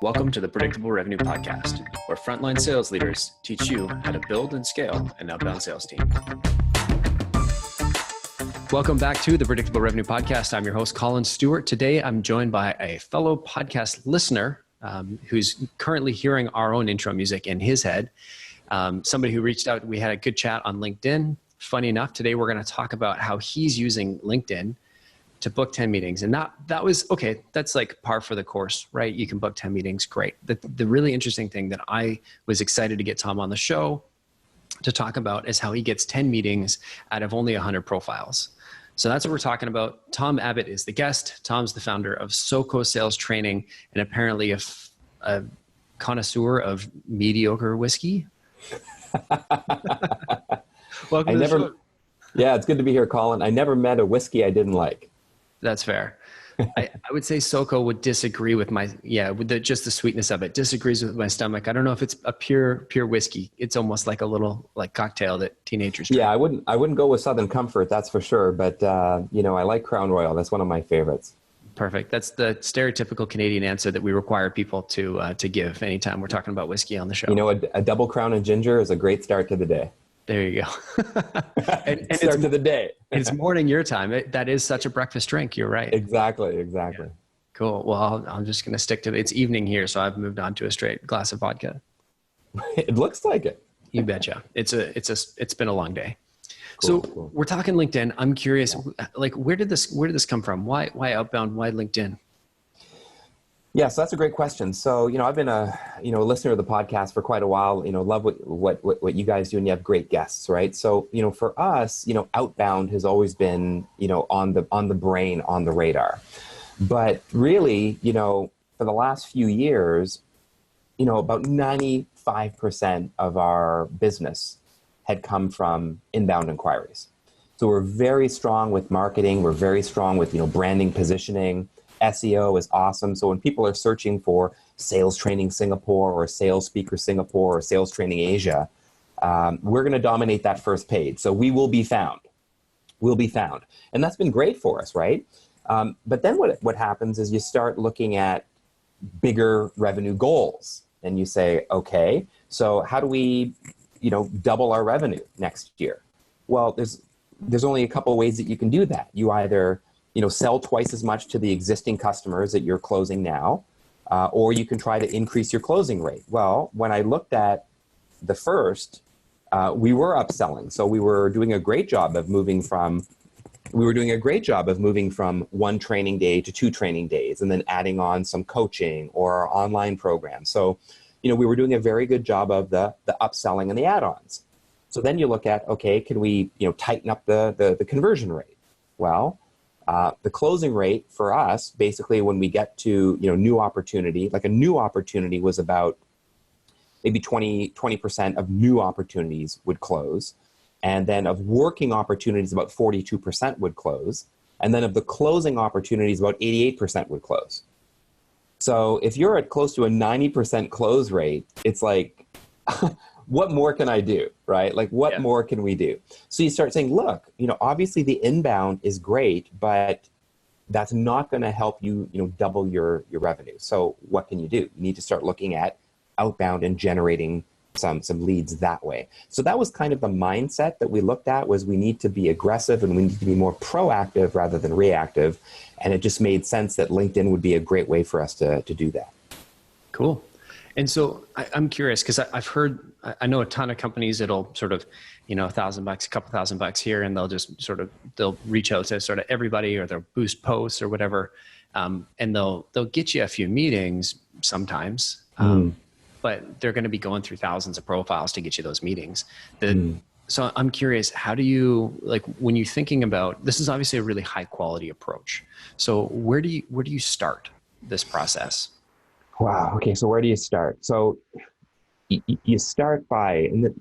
Welcome to the Predictable Revenue Podcast, where frontline sales leaders teach you how to build and scale an outbound sales team. Welcome back to the Predictable Revenue Podcast. I'm your host, Colin Stewart. Today, I'm joined by a fellow podcast listener who's currently hearing our own intro music in his head. Somebody who reached out, we had a good chat on LinkedIn. Funny enough, today we're going to talk about how he's using LinkedIn to book 10 meetings. And that was, okay, that's like par for the course, right? You can book 10 meetings, great. The really interesting thing that I was excited to get Tom on the show to talk about is how he gets 10 meetings out of only 100 profiles. So that's what we're talking about. Tom Abbott is the guest. Tom's the founder of SoCo Sales Training and apparently a connoisseur of mediocre whiskey. Welcome to the show. Yeah, it's good to be here, Colin. I never met a whiskey I didn't like. That's fair. I would say SoCo would disagree with just the sweetness of it, disagrees with my stomach. I don't know if it's a pure whiskey. It's almost like a little like cocktail that teenagers drink. Yeah, I wouldn't go with Southern Comfort, that's for sure. But, I like Crown Royal. That's one of my favorites. Perfect. That's the stereotypical Canadian answer that we require people to give anytime we're talking about whiskey on the show. You know, a double Crown and ginger is a great start to the day. There you go. and start to the day. It's morning your time. That is such a breakfast drink. You're right. Exactly. Yeah. Cool. Well, I'm just going to stick to it's evening here, so I've moved on to a straight glass of vodka. It looks like it. You betcha. It's been a long day. Cool. We're talking LinkedIn. I'm curious, like, where did this come from? Why Outbound? Why LinkedIn? Yeah, so that's a great question. So, I've been a listener of the podcast for quite a while, love what you guys do, and you have great guests, right? So, for us, Outbound has always been, on the brain, on the radar. But really, for the last few years, about 95% of our business had come from inbound inquiries. So we're very strong with marketing. We're very strong with, branding, positioning. SEO is awesome. So when people are searching for sales training Singapore or sales speaker Singapore or sales training Asia, we're going to dominate that first page. So we will be found. We'll be found. And that's been great for us, right? But then what happens is you start looking at bigger revenue goals. And you say, okay, so how do we, double our revenue next year? Well, there's only a couple of ways that you can do that. You either sell twice as much to the existing customers that you're closing now, or you can try to increase your closing rate. Well, when I looked at the first, we were upselling. So we were doing a great job of moving from one training day to 2 training days, and then adding on some coaching or online programs. So, we were doing a very good job of the upselling and the add-ons. So then you look at, okay, can we, tighten up the conversion rate? Well, the closing rate for us, basically when we get to, new opportunity, like a new opportunity was about maybe 20% of new opportunities would close. And then of working opportunities, about 42% would close. And then of the closing opportunities, about 88% would close. So if you're at close to a 90% close rate, it's like, what more can I do, right? Like, what more can we do? So you start saying, look, obviously the inbound is great, but that's not going to help you, double your revenue. So what can you do? You need to start looking at outbound and generating some leads that way. So that was kind of the mindset that we looked at, was we need to be aggressive and we need to be more proactive rather than reactive. And it just made sense that LinkedIn would be a great way for us to do that. Cool. And so I'm curious, because I know a ton of companies that'll sort of, $1,000, a couple $1,000 here, and they'll reach out to sort of everybody, or they'll boost posts or whatever. And they'll get you a few meetings sometimes, but they're going to be going through thousands of profiles to get you those meetings. So I'm curious, how do you, like, when you're thinking about, this is obviously a really high quality approach. So where do you start this process? Wow. Okay. So where do you start? So you start by, and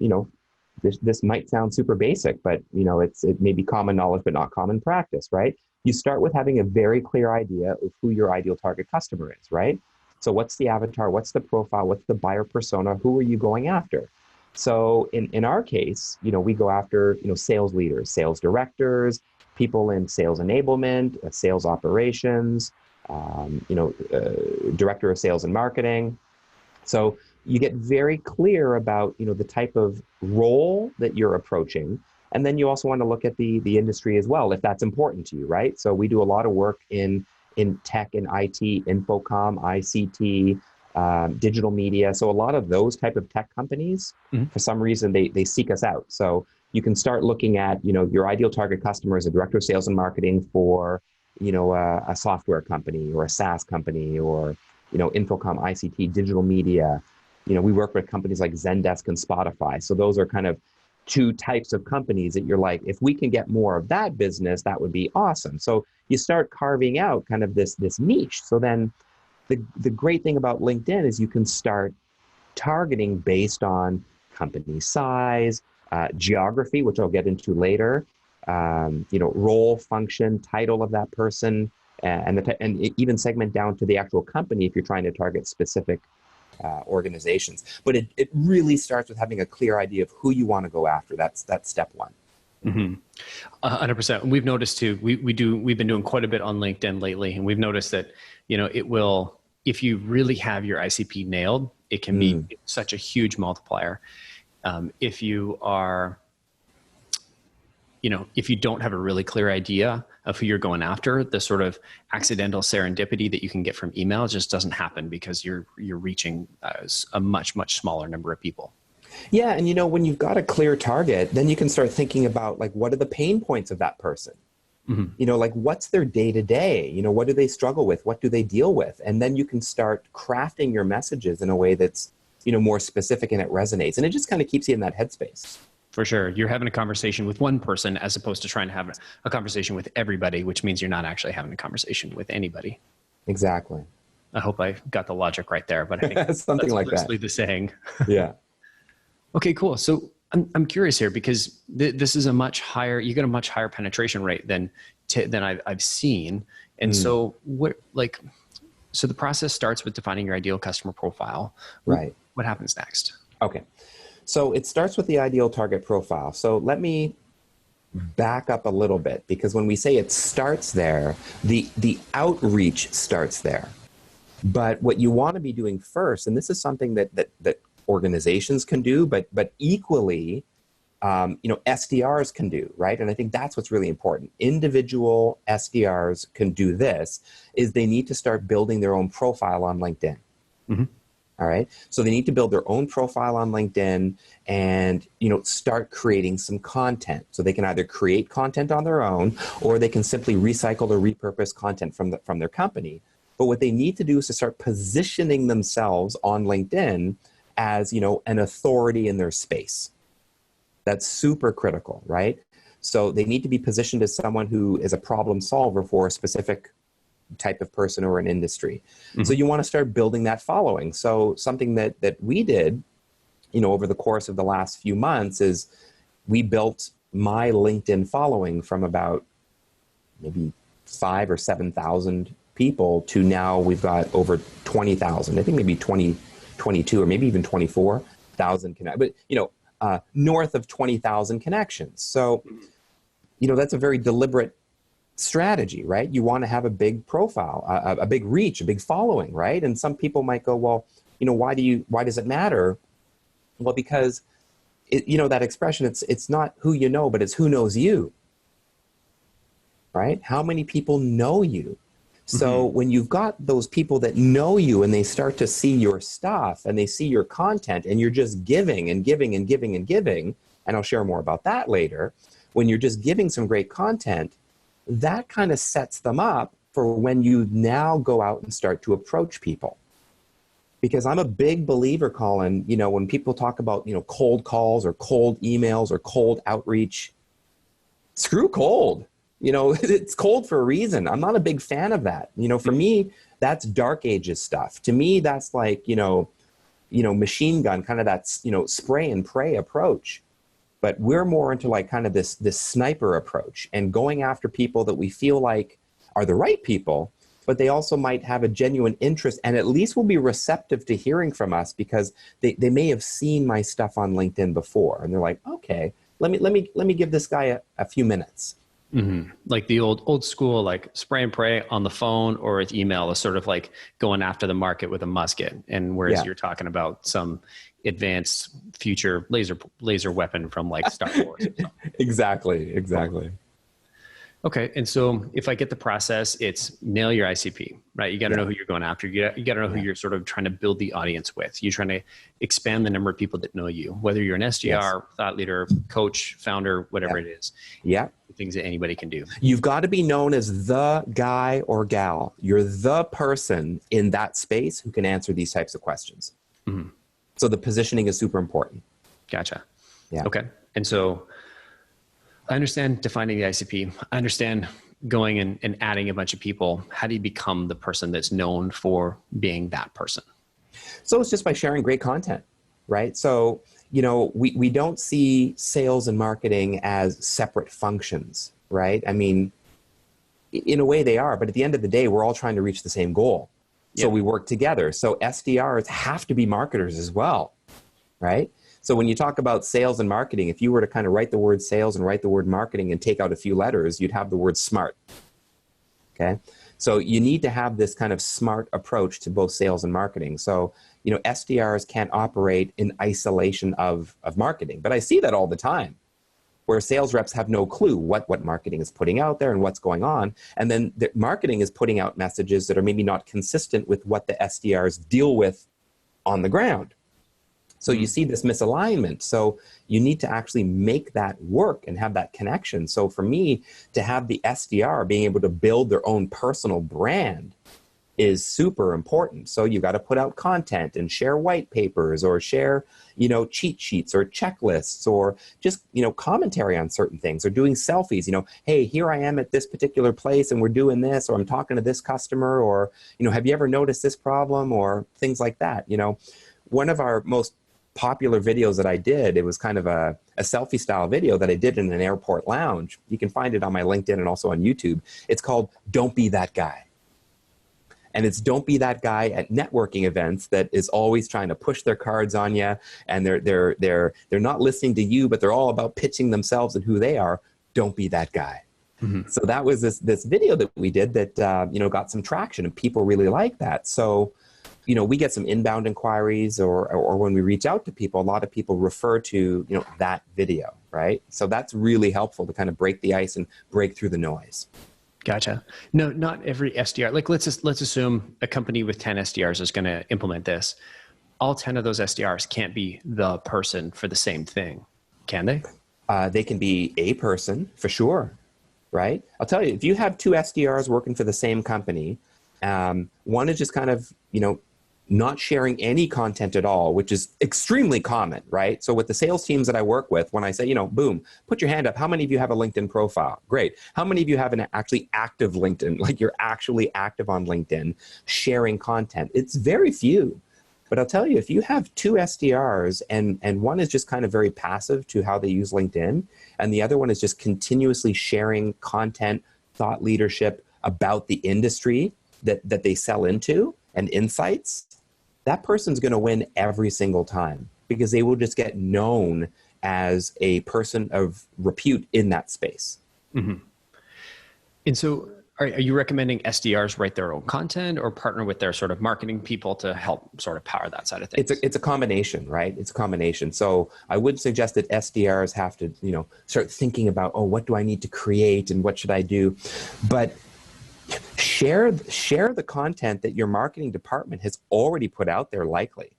this might sound super basic, but it may be common knowledge, but not common practice, right? You start with having a very clear idea of who your ideal target customer is, right? So what's the avatar? What's the profile? What's the buyer persona? Who are you going after? So in our case, we go after, sales leaders, sales directors, people in sales enablement, sales operations, director of sales and marketing. So you get very clear about, the type of role that you're approaching. And then you also want to look at the industry as well, if that's important to you, right? So we do a lot of work in tech and IT, infocom, ICT, digital media. So a lot of those type of tech companies, for some reason, they seek us out. So you can start looking at, your ideal target customer as a director of sales and marketing for, a software company or a SaaS company or, infocom, ICT, digital media. We work with companies like Zendesk and Spotify. So those are kind of two types of companies that you're like, if we can get more of that business, that would be awesome. So you start carving out kind of this niche. So then the great thing about LinkedIn is you can start targeting based on company size, geography, which I'll get into later, role, function, title of that person, and even segment down to the actual company if you're trying to target specific organizations. But it really starts with having a clear idea of who you want to go after. That's step one. 100%. We've noticed too, we've been doing quite a bit on LinkedIn lately, and we've noticed that, it will, if you really have your ICP nailed, it can be such a huge multiplier. If you are, if you don't have a really clear idea of who you're going after, the sort of accidental serendipity that you can get from email just doesn't happen because you're reaching a much, much smaller number of people. Yeah. And, when you've got a clear target, then you can start thinking about like, what are the pain points of that person? Like what's their day to day? What do they struggle with? What do they deal with? And then you can start crafting your messages in a way that's, more specific and it resonates. And it just kind of keeps you in that headspace. For sure. You're having a conversation with one person as opposed to trying to have a conversation with everybody, which means you're not actually having a conversation with anybody. Exactly. I hope I got the logic right there, but I think something like that. The saying. Yeah. Okay, cool. So I'm curious here because this is you get a much higher penetration rate than I've seen. And so so the process starts with defining your ideal customer profile. Right. What happens next? Okay. So it starts with the ideal target profile. So let me back up a little bit because when we say it starts there, the outreach starts there. But what you want to be doing first, and this is something that organizations can do, but equally, SDRs can do, right? And I think that's what's really important. Individual SDRs can do this, is they need to start building their own profile on LinkedIn. All right. So they need to build their own profile on LinkedIn and, start creating some content. So they can either create content on their own or they can simply recycle or repurpose content from their company. But what they need to do is to start positioning themselves on LinkedIn as, an authority in their space. That's super critical, right? So they need to be positioned as someone who is a problem solver for a specific type of person or an industry. So you want to start building that following. So something that we did, over the course of the last few months is we built my LinkedIn following from about maybe 5,000 or 7,000 people to now we've got over 20,000. I think maybe 22 or maybe even 24,000 but north of 20,000 connections. So, that's a very deliberate strategy, right? You want to have a big profile, a big reach, a big following, right? And some people might go, well, why does it matter? Well, because that expression, it's not who you know, but it's who knows you, right? How many people know you? So when you've got those people that know you and they start to see your stuff and they see your content and you're just giving and giving and giving and giving, and I'll share more about that later, when you're just giving some great content, that kind of sets them up for when you now go out and start to approach people. Because I'm a big believer, Colin, when people talk about, cold calls or cold emails or cold outreach, screw cold. It's cold for a reason. I'm not a big fan of that. For me, that's dark ages stuff. To me, that's like, machine gun, kind of that, spray and pray approach. But we're more into like kind of this sniper approach and going after people that we feel like are the right people, but they also might have a genuine interest and at least will be receptive to hearing from us because they may have seen my stuff on LinkedIn before. And they're like, okay, let me give this guy a few minutes. Like the old school, like spray and pray on the phone or with email is sort of like going after the market with a musket. And whereas you're talking about some advanced future laser weapon from like Star Wars. Exactly. Okay. And so if I get the process, it's nail your ICP, right? You got to know who you're going after. You got to know who you're sort of trying to build the audience with. You're trying to expand the number of people that know you, whether you're an SDR, thought leader, coach, founder, whatever it is. Yeah. Things that anybody can do. You've got to be known as the guy or gal. You're the person in that space who can answer these types of questions. So the positioning is super important. Gotcha. Yeah. Okay. And so I understand defining the ICP. I understand going and adding a bunch of people. How do you become the person that's known for being that person? So it's just by sharing great content, right? So, you know, we don't see sales and marketing as separate functions, right? I mean, in a way they are, but at the end of the day, we're all trying to reach the same goal. So we work together. So SDRs have to be marketers as well, right? So when you talk about sales and marketing, if you were to kind of write the word sales and write the word marketing and take out a few letters, you'd have the word smart. Okay. So you need to have this kind of smart approach to both sales and marketing. So, you know, SDRs can't operate in isolation of marketing, but I see that all the time where sales reps have no clue what marketing is putting out there and what's going on. And then the marketing is putting out messages that are maybe not consistent with what the SDRs deal with on the ground. So you see this misalignment. So you need to actually make that work and have that connection. So for me to have the SDR being able to build their own personal brand is super important. So you've got to put out content and share white papers or share, you know, cheat sheets or checklists or just, you know, commentary on certain things or doing selfies, you know, hey, here I am at this particular place and we're doing this, or I'm talking to this customer, or, you know, have you ever noticed this problem, or things like that. You know, one of our most popular videos that I did, it was kind of a selfie style video that I did in an airport lounge. You can find it on my LinkedIn and also on YouTube. It's called Don't Be That Guy. And it's don't be that guy at networking events that is always trying to push their cards on you, and they're not listening to you, but they're all about pitching themselves and who they are. Don't be that guy. So that was this video that we did that you know, got some traction, and people really like that. So, you know, we get some inbound inquiries, or when we reach out to people, a lot of people refer to, you know, that video, right? So that's really helpful to kind of break the ice and break through the noise. Gotcha. No, not every SDR. Like let's assume a company with 10 SDRs is going to implement this. All 10 of those SDRs can't be the person for the same thing, can they? They can be a person for sure, right? I'll tell you, if you have two SDRs working for the same company, one is just kind of, you know, not sharing any content at all, which is extremely common, right? So with the sales teams that I work with, when I say, you know, boom, put your hand up. How many of you have a LinkedIn profile? Great. How many of you have an actually active LinkedIn, like you're actually active on LinkedIn, sharing content? It's very few. But I'll tell you, if you have two SDRs and one is just kind of very passive to how they use LinkedIn, and the other one is just continuously sharing content, thought leadership about the industry that they sell into and insights, that person's going to win every single time, because they will just get known as a person of repute in that space. And so are you recommending SDRs write their own content or partner with their sort of marketing people to help sort of power that side of things? It's a combination, right? It's a combination. So I would suggest that SDRs have to, you know, start thinking about, oh, what do I need to create and what should I do? But share the content that your marketing department has already put out there, likely.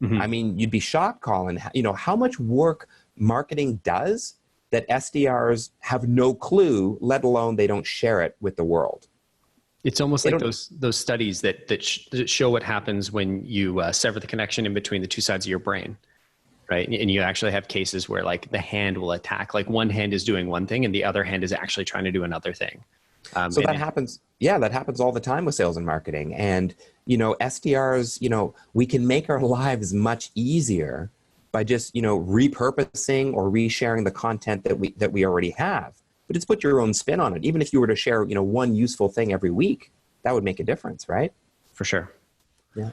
I mean, you'd be shocked, Colin, you know, how much work marketing does that SDRs have no clue, let alone they don't share it with the world. It's almost like those studies that show what happens when you sever the connection in between the two sides of your brain, right? And you actually have cases where like the hand will attack, like one hand is doing one thing and the other hand is actually trying to do another thing. So that happens. Yeah, that happens all the time with sales and marketing. And, you know, SDRs, you know, we can make our lives much easier by just, you know, repurposing or resharing the content that we already have. But just put your own spin on it. Even if you were to share, you know, one useful thing every week, that would make a difference, right? For sure. Yeah.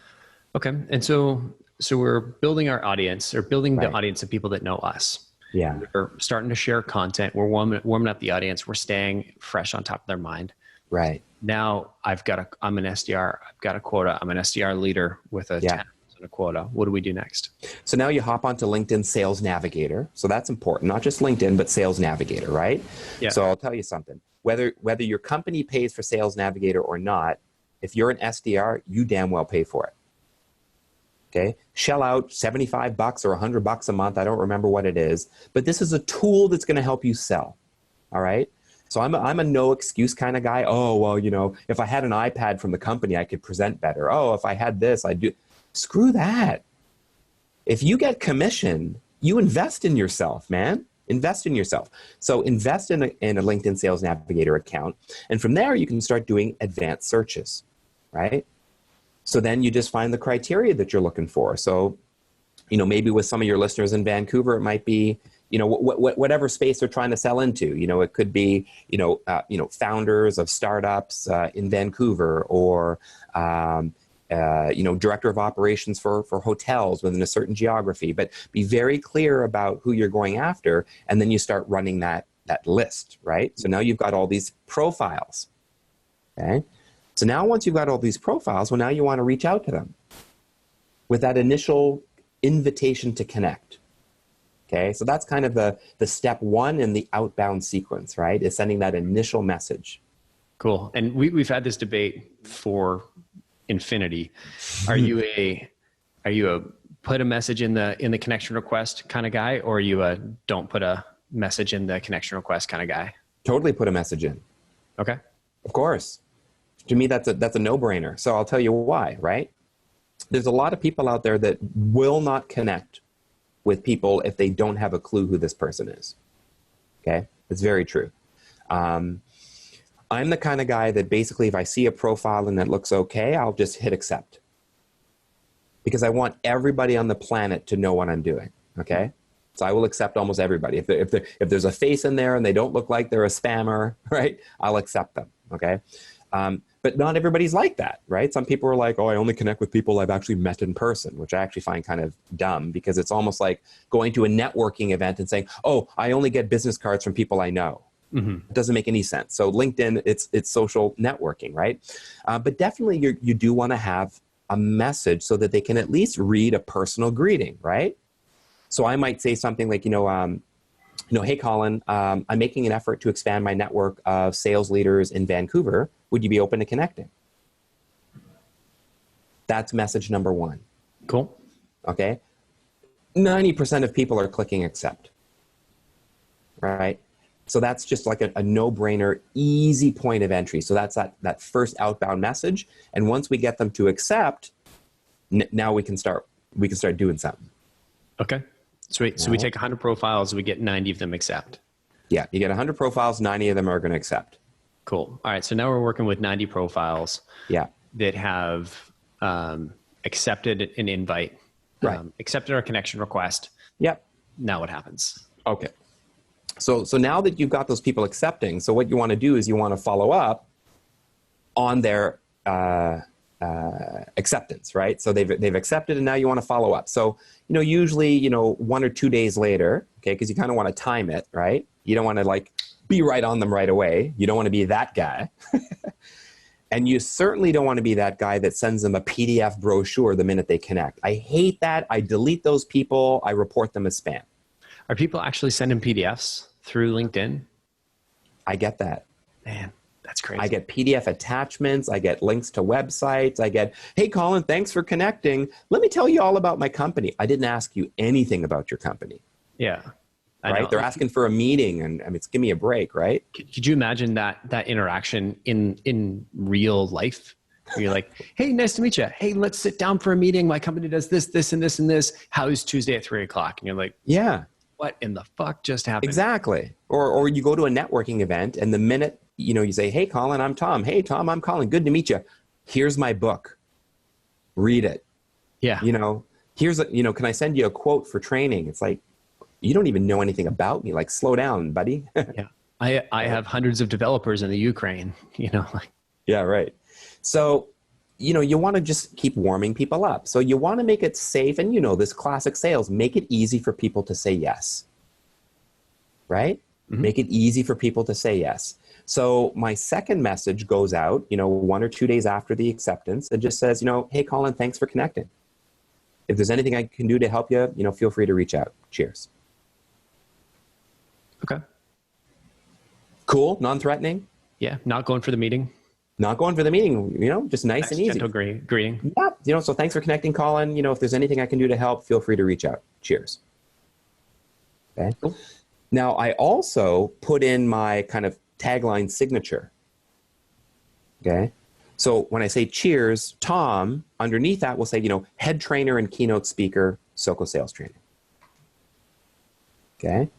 Okay. And so we're building our audience, or building the audience of people that know us. Yeah. We're starting to share content. We're warming up the audience. We're staying fresh on top of their mind. Right. Now I'm an SDR. I've got a quota. I'm an SDR leader with a 10 and a quota. What do we do next? So now you hop onto LinkedIn Sales Navigator. So that's important, not just LinkedIn, but Sales Navigator, right? Yeah. So I'll tell you something. Whether your company pays for Sales Navigator or not, if you're an SDR, you damn well pay for it. Okay? Shell out $75 or $100 a month. I don't remember what it is, but this is a tool that's going to help you sell. All right? So I'm a no excuse kind of guy. Oh, well, you know, if I had an iPad from the company, I could present better. Oh, if I had this, I'd do. Screw that. If you get commission, you invest in yourself, man. Invest in yourself. So invest in a LinkedIn Sales Navigator account. And from there, you can start doing advanced searches, right? So then you just find the criteria that you're looking for. So, you know, maybe with some of your listeners in Vancouver, it might be, you know, whatever space they're trying to sell into. You know, it could be, founders of startups in Vancouver, or, director of operations for hotels within a certain geography. But be very clear about who you're going after, and then you start running that list, right? So now you've got all these profiles, okay? So now once you've got all these profiles, well, now you want to reach out to them with that initial invitation to connect. Okay, so that's kind of the step one in the outbound sequence, right? Is sending that initial message. Cool. And we've had this debate for infinity. Are you a put a message in the connection request kind of guy, or are you a don't put a message in the connection request kind of guy? Totally put a message in. Okay. Of course. To me, that's a no-brainer. So I'll tell you why, right? There's a lot of people out there that will not connect with people if they don't have a clue who this person is. Okay? It's very true. I'm the kind of guy that basically if I see a profile and it looks okay, I'll just hit accept. Because I want everybody on the planet to know what I'm doing. Okay? So I will accept almost everybody. If there's a face in there and they don't look like they're a spammer, right? I'll accept them. Okay? But not everybody's like that, right? Some people are like, oh, I only connect with people I've actually met in person, which I actually find kind of dumb, because it's almost like going to a networking event and saying, oh, I only get business cards from people I know. Mm-hmm. It doesn't make any sense. So LinkedIn, it's social networking, right? But definitely you do want to have a message so that they can at least read a personal greeting, right? So I might say something like, hey, Colin, I'm making an effort to expand my network of sales leaders in Vancouver. Would you be open to connecting? That's message number one. Cool. Okay. 90% of people are clicking accept. Right? So that's just like a no-brainer, easy point of entry. So that's that first outbound message. And once we get them to accept, now we can start doing something. Okay. Sweet. So we take 100 profiles, we get 90 of them accept. Yeah, you get 100 profiles, 90 of them are going to accept. Cool. All right. So now we're working with 90 profiles that have accepted an invite, accepted our connection request. Yep. Now what happens? Okay. So now that you've got those people accepting, so what you want to do is you want to follow up on their acceptance, right? So they've accepted, and now you want to follow up. So, usually, 1 or 2 days later, okay, because you kind of want to time it, right? You don't want to be right on them right away. You don't want to be that guy. And you certainly don't want to be that guy that sends them a PDF brochure the minute they connect. I hate that. I delete those people. I report them as spam. Are people actually sending PDFs through LinkedIn? I get that. Man, that's crazy. I get PDF attachments. I get links to websites. I get, hey, Colin, thanks for connecting. Let me tell you all about my company. I didn't ask you anything about your company. Yeah. Right? They're asking for a meeting, and it's give me a break, right? Could you imagine that interaction in real life? Where you're like, hey, nice to meet you. Hey, let's sit down for a meeting. My company does this, this, and this, and this. How's Tuesday at 3:00? And you're like, yeah. What in the fuck just happened? Exactly. Or you go to a networking event, and the minute, you say, hey, Colin, I'm Tom. Hey, Tom, I'm Colin. Good to meet you. Here's my book. Read it. Yeah. Can I send you a quote for training? It's like, you don't even know anything about me. Like, slow down, buddy. Yeah. I have hundreds of developers in the Ukraine, Yeah, right. So, you want to just keep warming people up. So you want to make it safe. And this classic sales, make it easy for people to say yes. right? Make it easy for people to say yes. So my second message goes out, 1 or 2 days after the acceptance. It just says, hey, Colin, thanks for connecting. If there's anything I can do to help you, feel free to reach out. Cheers. Okay. Cool. Non-threatening. Yeah. Not going for the meeting. Not going for the meeting, just nice and easy. Gentle greeting. Yeah. So thanks for connecting, Colin. If there's anything I can do to help, feel free to reach out. Cheers. Okay. Cool. Now, I also put in my kind of tagline signature. Okay. So when I say cheers, Tom, underneath that will say, head trainer and keynote speaker, SoCo sales training. Okay.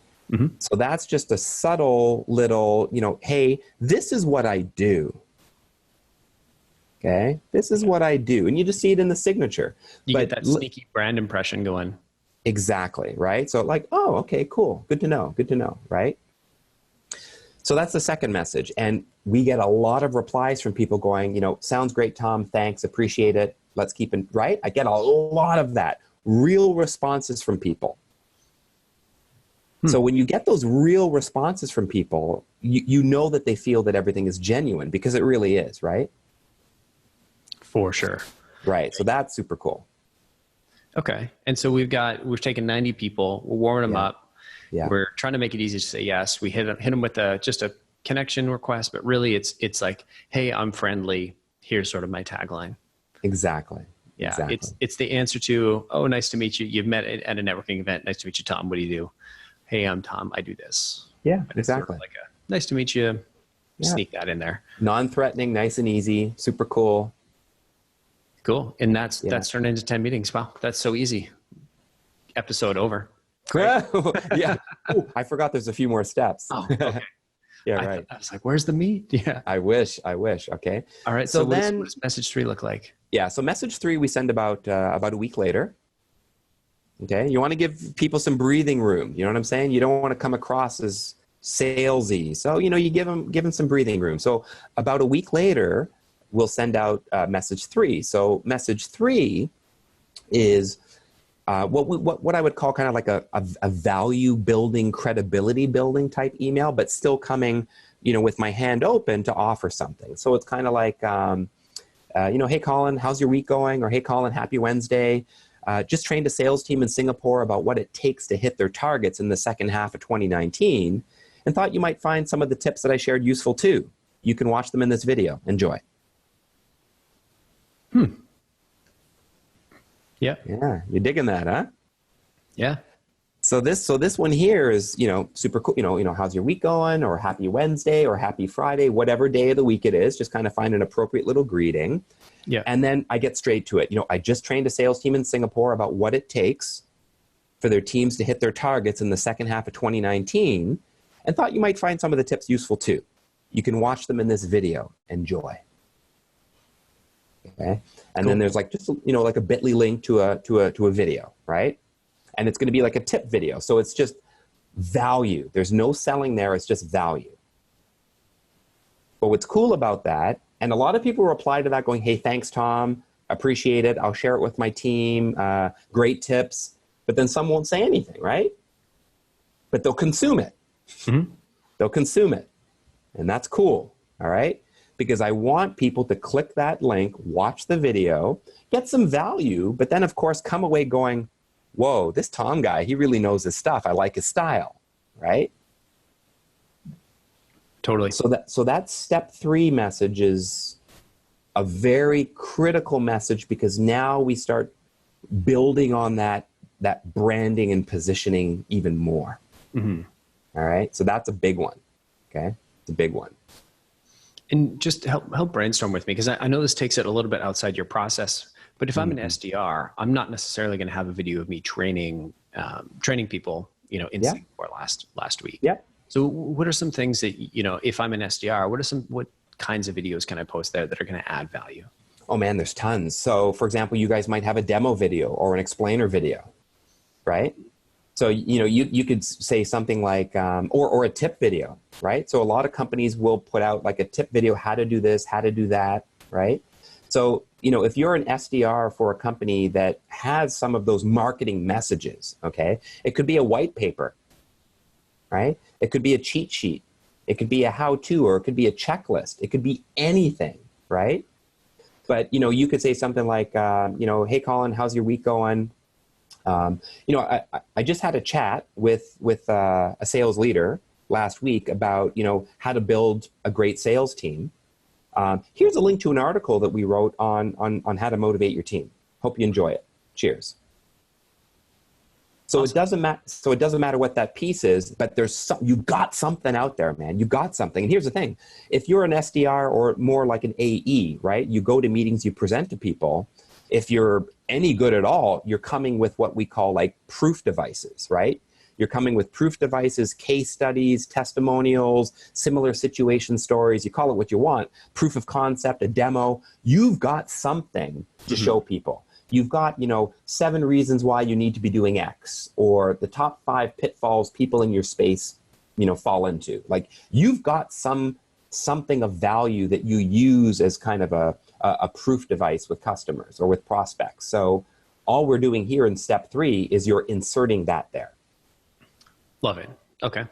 So that's just a subtle little, hey, this is what I do. Okay. This is what I do. And you just see it in the signature. You get that sneaky brand impression going. Exactly. Right. So like, oh, okay, cool. Good to know. Good to know. Right. So that's the second message. And we get a lot of replies from people going, sounds great, Tom. Thanks. Appreciate it. Let's keep it right. I get a lot of that. Real responses from people. So when you get those real responses from people, you know that they feel that everything is genuine because it really is, right? For sure. Right. So that's super cool. Okay. And so we've taken 90 people, we're warming them up. Yeah. We're trying to make it easy to say yes. We hit them with just a connection request, but really it's like, hey, I'm friendly. Here's sort of my tagline. Exactly. Yeah. Exactly. It's the answer to, oh, nice to meet you. You've met at a networking event. Nice to meet you, Tom. What do you do? Hey, I'm Tom. I do this. Yeah, and exactly. Sort of like nice to meet you. Yeah. Sneak that in there. Non-threatening, nice and easy, super cool. Cool. And that's turned into 10 meetings. Wow. That's so easy. Episode over. Yeah. Ooh, I forgot there's a few more steps. Oh, okay. Yeah, right. I was like, where's the meat? Yeah. I wish. Okay. All right. So then what does message 3 look like? Yeah. So message 3, we send about a week later. Okay. You want to give people some breathing room. You know what I'm saying? You don't want to come across as salesy. So, you give them some breathing room. So about a week later, we'll send out message 3. So message 3 is what I would call kind of like a value building, credibility building type email, but still coming, with my hand open to offer something. So it's kind of like, hey, Colin, how's your week going? Or hey, Colin, happy Wednesday. Just trained a sales team in Singapore about what it takes to hit their targets in the second half of 2019 and thought you might find some of the tips that I shared useful too. You can watch them in this video. Enjoy. Yeah. Yeah. You're digging that, huh? Yeah. So this one here is, super cool. How's your week going? Or happy Wednesday or happy Friday, whatever day of the week it is, just kind of find an appropriate little greeting. Yeah. And then I get straight to it. I just trained a sales team in Singapore about what it takes for their teams to hit their targets in the second half of 2019 and thought you might find some of the tips useful too. You can watch them in this video. Enjoy. Okay. And then there's like just, like a bit.ly link to a video, right? And it's going to be like a tip video. So it's just value. There's no selling there. It's just value. But what's cool about that, and a lot of people reply to that going, hey, thanks, Tom. Appreciate it. I'll share it with my team. Great tips. But then some won't say anything, right? But they'll consume it. They'll consume it. And that's cool. All right? Because I want people to click that link, watch the video, get some value, but then, of course, come away going, whoa, this Tom guy, he really knows his stuff. I like his style, right? Totally. So that step 3 message is a very critical message because now we start building on that branding and positioning even more. All right? So that's a big one, okay? It's a big one. And just help brainstorm with me, because I know this takes it a little bit outside your process, but if I'm an SDR, I'm not necessarily going to have a video of me training people, in Singapore last week. Yeah. So what are some things that, if I'm an SDR, what kinds of videos can I post there that are going to add value? Oh man, there's tons. So for example, you guys might have a demo video or an explainer video, right? So, you could say something like, or a tip video, right? So a lot of companies will put out like a tip video, how to do this, how to do that, right? So, if you're an SDR for a company that has some of those marketing messages, okay, it could be a white paper, right? It could be a cheat sheet. It could be a how-to, or it could be a checklist. It could be anything, right? But, you could say something like, hey, Colin, how's your week going? I just had a chat with a sales leader last week about, how to build a great sales team. Here's a link to an article that we wrote on how to motivate your team. Hope you enjoy it. Cheers. So awesome. It doesn't matter what that piece is, but you got something out there, man. You got something. And here's the thing. If you're an SDR or more like an AE, right? You go to meetings, you present to people. If you're any good at all, you're coming with what we call like proof devices, right? You're coming with proof devices, case studies, testimonials, similar situation stories. You call it what you want. Proof of concept, a demo. You've got something to show people. You've got, 7 reasons why you need to be doing X, or the top 5 pitfalls people in your space, fall into. Like, you've got something of value that you use as kind of a proof device with customers or with prospects. So all we're doing here in step 3 is you're inserting that there. Love it. Okay.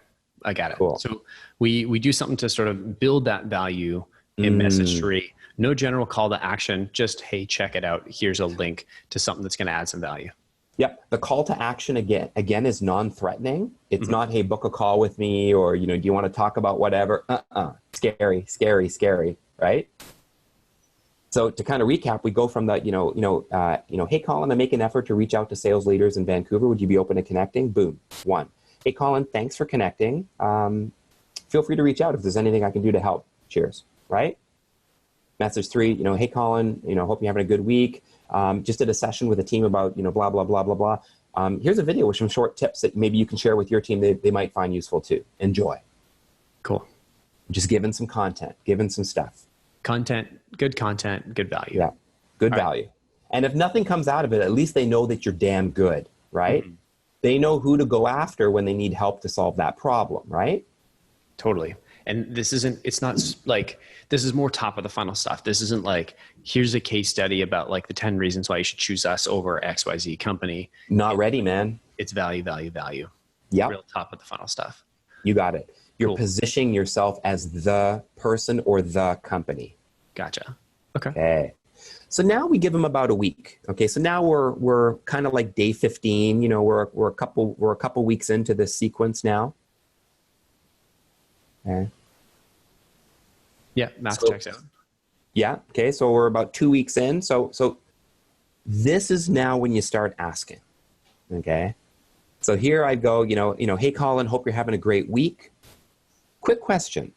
I got it. Cool. So we do something to sort of build that value in message 3. No general call to action, just, hey, check it out. Here's a link to something that's going to add some value. Yep. The call to action again is non-threatening. It's not, hey, book a call with me, or, do you want to talk about whatever? Scary, scary, scary, right? So to kind of recap, we go from the, hey, Colin, I make an effort to reach out to sales leaders in Vancouver. Would you be open to connecting? Boom. 1. Hey, Colin, thanks for connecting. Feel free to reach out if there's anything I can do to help. Cheers, right? Message 3, hey, Colin, hope you're having a good week. Just did a session with a team about, blah, blah, blah, blah, blah. Here's a video with some short tips that maybe you can share with your team they might find useful too. Enjoy. Cool. Just giving some content, giving some stuff. Content, good value. Yeah, good value. And if nothing comes out of it, at least they know that you're damn good, right? Mm-hmm. They know who to go after when they need help to solve that problem, right? Totally. And this is more top of the funnel stuff. This isn't like, here's a case study about like the 10 reasons why you should choose us over XYZ company. Not ready, man. It's value, value, value. Yeah. Real top of the funnel stuff. You got it. You're positioning yourself as the person or the company. Gotcha. Okay. So now we give them about a week. Okay. So now we're kind of like day 15, we're a couple weeks into this sequence now. Okay. Yeah, math checks out. Yeah. Okay. So we're about 2 weeks in. So this is now when you start asking. Okay. So here I go, hey, Colin, hope you're having a great week. Quick question.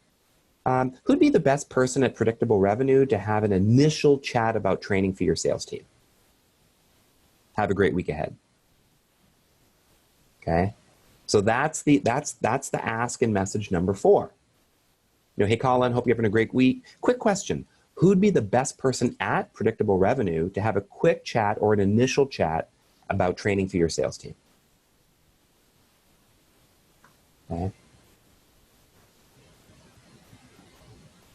Who'd be the best person at Predictable Revenue to have an initial chat about training for your sales team? Have a great week ahead. Okay. So that's the ask in message number 4. Hey, Colin, hope you're having a great week. Quick question. Who'd be the best person at Predictable Revenue to have a quick chat or an initial chat about training for your sales team? Okay.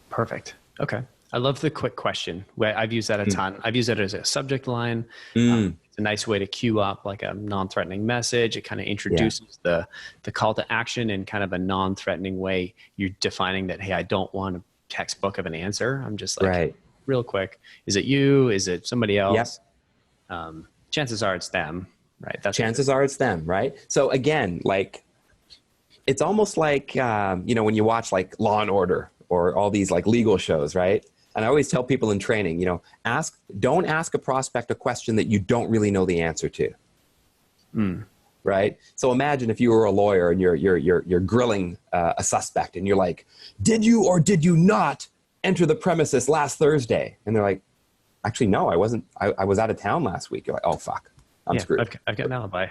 Perfect. Okay. I love the quick question. I've used that a ton. I've used it as a subject line. It's a nice way to queue up like a non-threatening message. It kind of introduces the call to action in kind of a non-threatening way. You're defining that, hey, I don't want a textbook of an answer. I'm just like, real quick. Is it you? Is it somebody else? Yep. Chances are it's them, right? Chances are it's them, right? So again, like, it's almost like, when you watch like Law and Order or all these like legal shows, right? And I always tell people in training, don't ask a prospect a question that you don't really know the answer to. Right? So imagine if you were a lawyer and you're grilling a suspect and you're like, did you or did you not enter the premises last Thursday? And they're like, actually, no, I wasn't. I was out of town last week. You're like, oh, fuck. I'm screwed. I've got an alibi.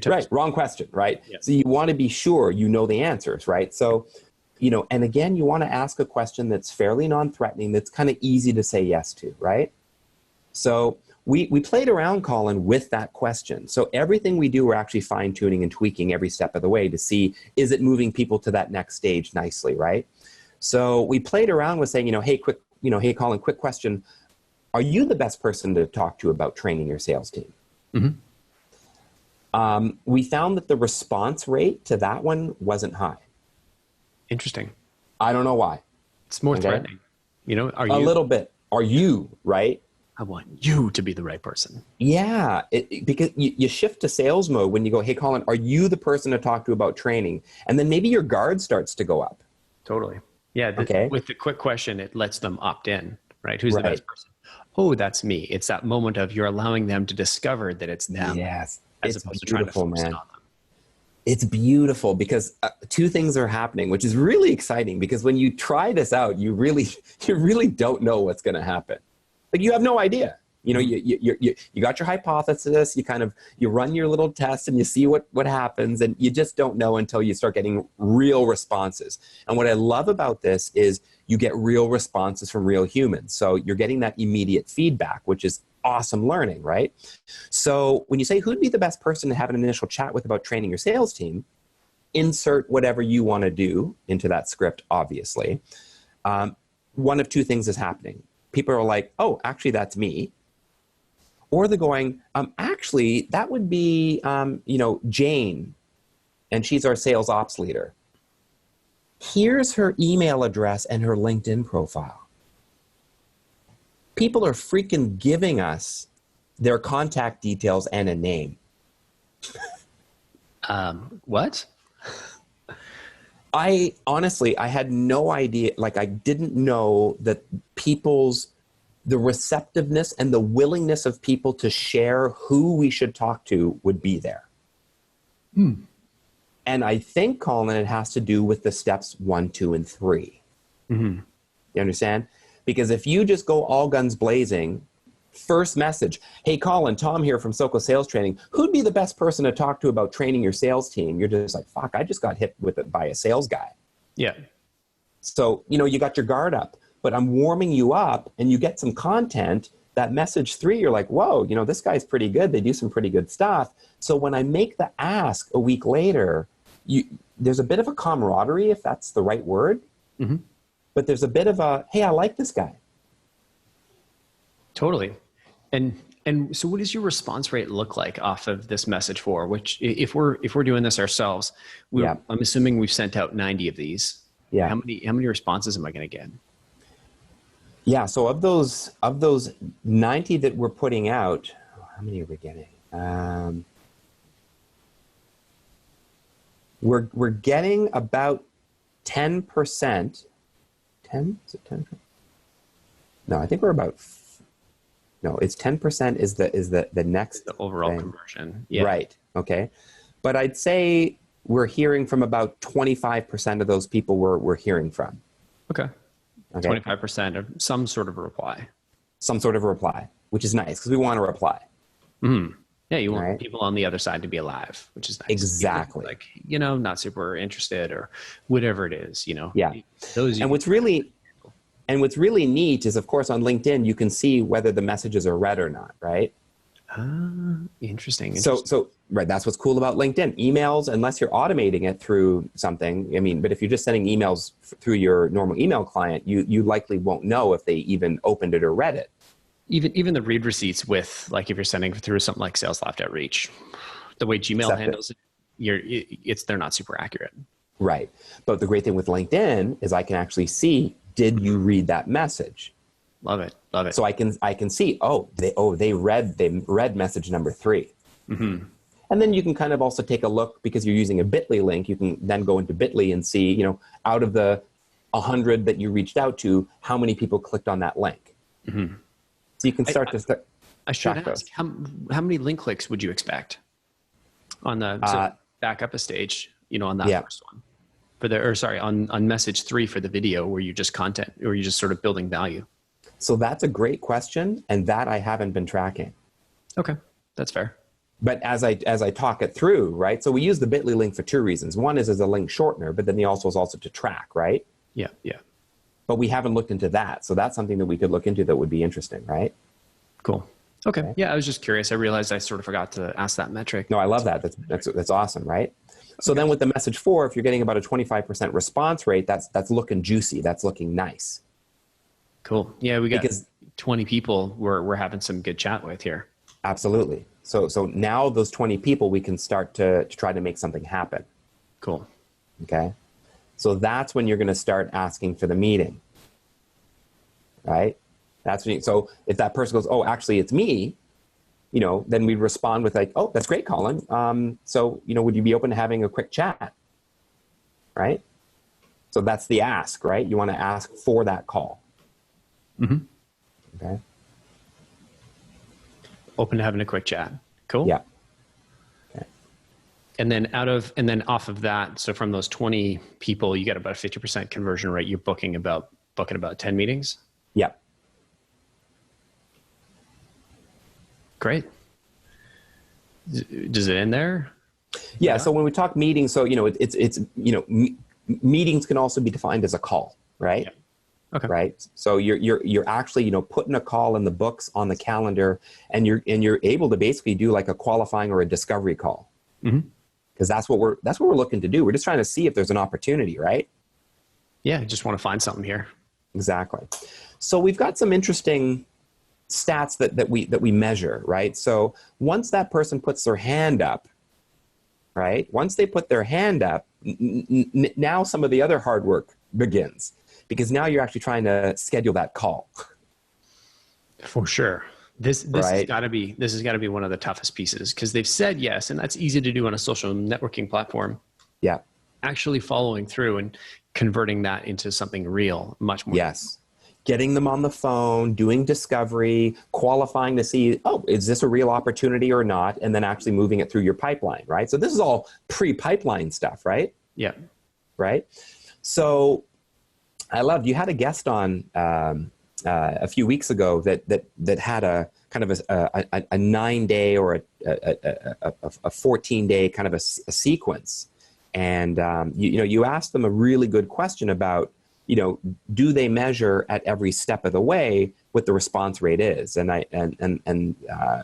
Right. Wrong question. Right. Yeah. So you want to be sure you know the answers. Right. So, and again, you want to ask a question that's fairly non-threatening, that's kind of easy to say yes to. Right. So we played around, Colin, with that question. So everything we do, we're actually fine tuning and tweaking every step of the way to see, is it moving people to that next stage nicely? Right. So we played around with saying, hey, Colin, quick question. Are you the best person to talk to about training your sales team? Mm-hmm. We found that the response rate to that one wasn't high. Interesting. I don't know why. It's more threatening. You know, a little bit. Are you, right? I want you to be the right person. Yeah, because you shift to sales mode when you go, hey, Colin, are you the person to talk to about training? And then maybe your guard starts to go up. Totally. Yeah. With the quick question, it lets them opt in, right? Who's the best person? Oh, that's me. It's that moment of you're allowing them to discover that it's them. Yes. As it's opposed beautiful, to trying to force man. it on them. It's beautiful because two things are happening, which is really exciting because when you try this out, you really don't know what's going to happen. Like you have no idea. You know, you got your hypothesis, you run your little test and you see what happens, and you just don't know until you start getting real responses. And what I love about this is you get real responses from real humans. So you're getting that immediate feedback, which is awesome learning, right? So when you say who'd be the best person to have an initial chat with about training your sales team, insert whatever you want to do into that script, obviously. One of two things is happening. People are like, oh, actually, that's me. Or they're going, actually, that would be, Jane, and she's our sales ops leader. Here's her email address and her LinkedIn profile. People are freaking giving us their contact details and a name. What? I had no idea. Like, I didn't know that the receptiveness and the willingness of people to share who we should talk to would be there. And I think, Colin, it has to do with the steps 1, 2, and 3. Mm-hmm. You understand? Because if you just go all guns blazing, first message, hey, Colin, Tom here from Soko Sales Training. Who'd be the best person to talk to about training your sales team? You're just like, fuck, I just got hit with it by a sales guy. Yeah. So, you got your guard up, but I'm warming you up and you get some content. That message 3, you're like, whoa, this guy's pretty good. They do some pretty good stuff. So when I make the ask a week later, there's a bit of a camaraderie, if that's the right word. Mm-hmm. But there's a bit of a, hey, I like this guy. Totally. And so what does your response rate look like off of this message 4, which if we're doing this ourselves, I'm assuming we've sent out 90 of these. Yeah. How many responses am I going to get? Yeah. So of those 90 that we're putting out, how many are we getting? We're getting about 10%. 10? Is it 10? No, I think we're about. No, it's 10% is the next the overall thing. Conversion. Yeah. Right. Okay. But I'd say we're hearing from about 25% of those people we're hearing from. Okay. 25% of some sort of reply. Some sort of reply, which is nice because we want to reply. Mm-hmm. Yeah, you want people on the other side to be alive, which is nice. Exactly. Like, not super interested or whatever it is, Yeah. And what's really neat is, of course, on LinkedIn, you can see whether the messages are read or not, right? Interesting. So right, that's what's cool about LinkedIn. Emails, unless you're automating it through something, but if you're just sending emails through your normal email client, you likely won't know if they even opened it or read it. Even the read receipts with, like, if you're sending through something like Sales Loft Outreach, the way Gmail handles it, they're not super accurate. Right. But the great thing with LinkedIn is I can actually see, did you read that message? Love it. Love it. So I can see, they read message number 3. Mm-hmm. And then you can kind of also take a look, because you're using a Bitly link, you can then go into Bitly and see, out of the 100 that you reached out to, how many people clicked on that link. Mm-hmm. So you can start to I should ask, how many link clicks would you expect on the back up a stage, on that first one on message 3 for the video, where you just sort of building value? So that's a great question, and that I haven't been tracking. Okay, that's fair. But as I talk it through, right? So we use the Bitly link for 2 reasons. One is as a link shortener, but then the also is also to track, right? Yeah. But we haven't looked into that. So that's something that we could look into that would be interesting, right? Cool. Okay. Yeah, I was just curious. I realized I sort of forgot to ask that metric. No, I love that. That's awesome, right? So then with the message 4, if you're getting about a 25% response rate, that's looking juicy. That's looking nice. Cool. Yeah, we got 20 people we're having some good chat with here. Absolutely. So now those 20 people, we can start to try to make something happen. Cool. Okay. So that's when you're going to start asking for the meeting, right? That's when so if that person goes, oh, actually it's me, then we respond with like, oh, that's great, Colin. So, would you be open to having a quick chat? Right? So that's the ask, right? You want to ask for that call. Mm-hmm. Okay. Open to having a quick chat. Cool. Yeah. Okay. And then off of that, so from those 20 people, you get about a 50% conversion rate. You're booking about 10 meetings. Yeah. Great. Does it end there? Yeah. So when we talk meetings, so, meetings can also be defined as a call, right? Yeah. Okay. Right. So you're actually, putting a call in the books on the calendar, and you're able to basically do like a qualifying or a discovery call. Mm-hmm. Because that's what we're looking to do. We're just trying to see if there's an opportunity, right? Yeah. Just want to find something here. Exactly. So we've got some interesting stats that we measure, right? So once that person puts their hand up, right? Once they put their hand up, now some of the other hard work begins, because now you're actually trying to schedule that call. For sure. This Right? has got to be one of the toughest pieces, because they've said yes, and that's easy to do on a social networking platform. Yeah. Actually following through and converting that into something real, much more. Yes. Getting them on the phone, doing discovery, qualifying to see, oh, is this a real opportunity or not? And then actually moving it through your pipeline, right? So this is all pre-pipeline stuff, right? Yeah. Right. So I loved, you had a guest on a few weeks ago that had a kind of a 9-day or a 14-day kind of a sequence. And, you asked them a really good question about, do they measure at every step of the way what the response rate is? And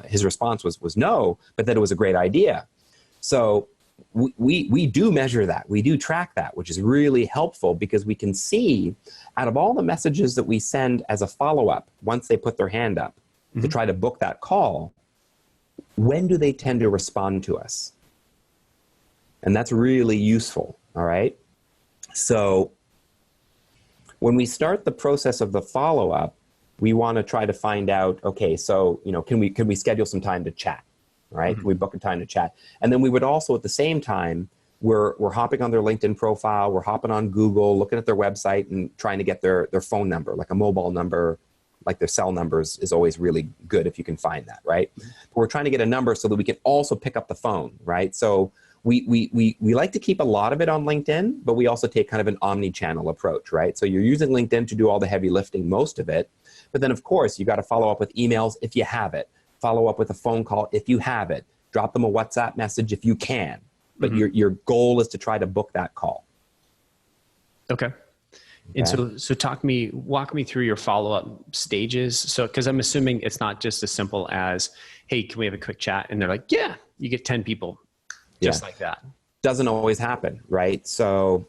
his response was no, but that it was a great idea. So we do measure that. We do track that, which is really helpful, because we can see out of all the messages that we send as a follow-up, once they put their hand up to try to book that call, when do they tend to respond to us? And that's really useful. All right. So when we start the process of the follow-up, we want to try to find out, okay, so, can we schedule some time to chat, right? Mm-hmm. Can we book a time to chat? And then we would also, at the same time, we're hopping on their LinkedIn profile, we're hopping on Google, looking at their website and trying to get their phone number, like a mobile number, like their cell numbers is always really good if you can find that, right? Mm-hmm. But we're trying to get a number so that we can also pick up the phone, right? So we like to keep a lot of it on LinkedIn, but we also take kind of an omni-channel approach, right? So you're using LinkedIn to do all the heavy lifting, most of it. But then, of course, you got to follow up with emails if you have it. Follow up with a phone call if you have it. Drop them a WhatsApp message if you can. But your goal is to try to book that call. Okay. And so walk me through your follow-up stages. So, because I'm assuming it's not just as simple as, hey, can we have a quick chat? And they're like, yeah, you get 10 people. Just like that. Doesn't always happen, right? So,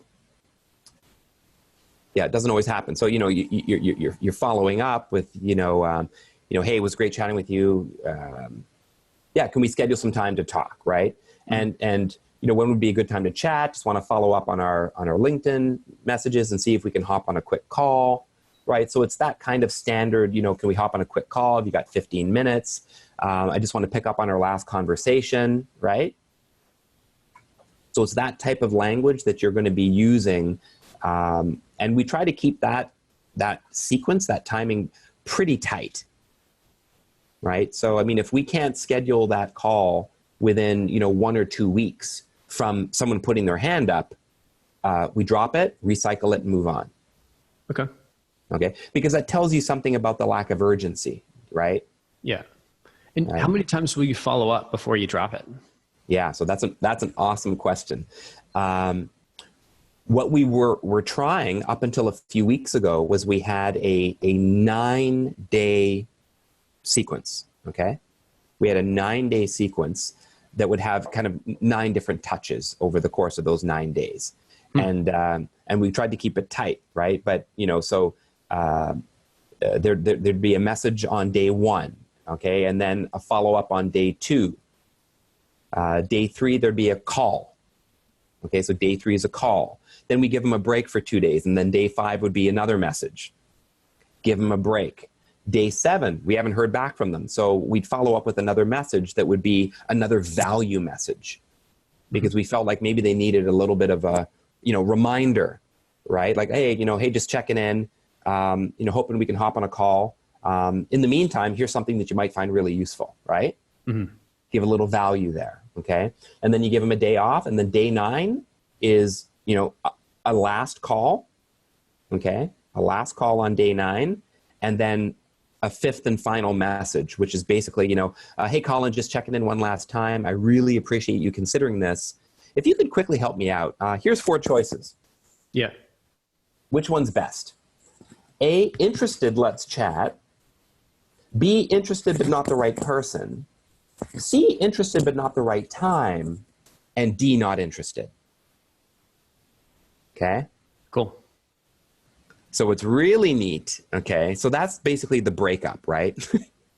yeah, it doesn't always happen. So, you're following up with, hey, it was great chatting with you. Can we schedule some time to talk, right? Mm-hmm. And when would be a good time to chat? Just want to follow up on our LinkedIn messages and see if we can hop on a quick call, right? So it's that kind of standard. Can we hop on a quick call? Have you got 15 minutes? I just want to pick up on our last conversation, right? So it's that type of language that you're going to be using. And we try to keep that sequence, that timing pretty tight, right? So, I mean, if we can't schedule that call within, 1 or 2 weeks from someone putting their hand up, we drop it, recycle it, and move on. Okay. Okay. Because that tells you something about the lack of urgency, right? Yeah. And right. How many times will you follow up before you drop it? Yeah, so that's an awesome question. What we were trying up until a few weeks ago was we had a 9-day sequence, okay? We had a 9-day sequence that would have kind of 9 different touches over the course of those 9 days. And we tried to keep it tight, right? But, there'd be a message on day 1. Okay. And then a follow-up on day 2. Day 3, there'd be a call. Okay. So day 3 is a call. Then we give them a break for 2 days. And then day 5 would be another message. Give them a break. Day 7, we haven't heard back from them. So we'd follow up with another message that would be another value message, because we felt like maybe they needed a little bit of a, reminder, right? Like, hey, just checking in, hoping we can hop on a call. In the meantime, here's something that you might find really useful, right? Mm-hmm. Give a little value there, okay? And then you give them a day off, and then day 9 is, a last call, okay? A last call on day 9, and then a 5th and final message, which is basically, hey, Colin, just checking in one last time. I really appreciate you considering this. If you could quickly help me out, here's 4 choices. Yeah. Which one's best? A, interested, let's chat. B, interested but not the right person. C, interested but not the right time. And D, not interested. Okay? Cool. So it's really neat, okay? So that's basically the breakup, right?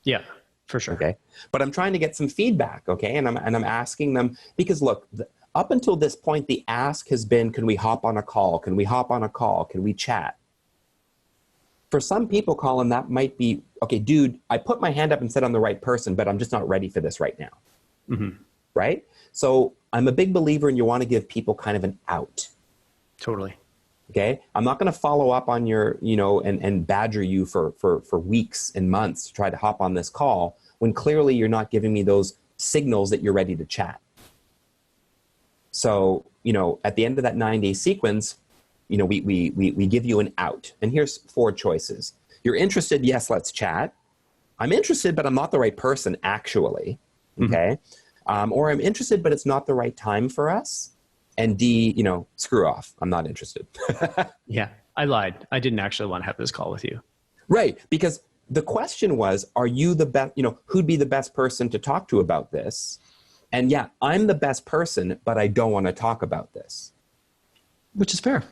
Yeah, for sure. Okay. But I'm trying to get some feedback, okay? And I'm asking them, because look, up until this point, the ask has been, can we hop on a call? Can we hop on a call? Can we chat? For some people, Colin, that might be, okay, dude, I put my hand up and said I'm the right person, but I'm just not ready for this right now. Mm-hmm. Right? So I'm a big believer in you want to give people kind of an out. Totally. Okay. I'm not going to follow up on your, and badger you for weeks and months to try to hop on this call when clearly you're not giving me those signals that you're ready to chat. So, at the end of that 9-day sequence, we give you an out. And here's 4 choices. You're interested. Yes, let's chat. I'm interested, but I'm not the right person, actually. Okay. Mm-hmm. Or I'm interested, but it's not the right time for us. And D, screw off. I'm not interested. Yeah, I lied. I didn't actually want to have this call with you. Right. Because the question was, are you the best, who'd be the best person to talk to about this? And yeah, I'm the best person, but I don't want to talk about this. Which is fair.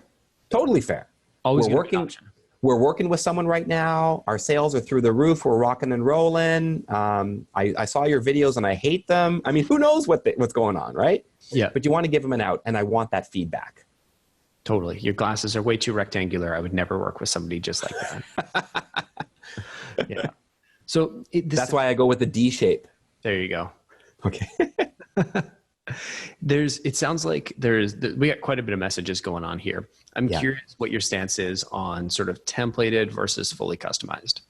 Totally fair. Always We're working with someone right now. Our sales are through the roof. We're rocking and rolling. I saw your videos and I hate them. I mean, who knows what's going on, right? Yeah. But you want to give them an out, and I want that feedback. Totally. Your glasses are way too rectangular. I would never work with somebody just like that. Yeah. So that's why I go with the D shape. There you go. Okay. It sounds like we got quite a bit of messages going on here. I'm curious what your stance is on sort of templated versus fully customized.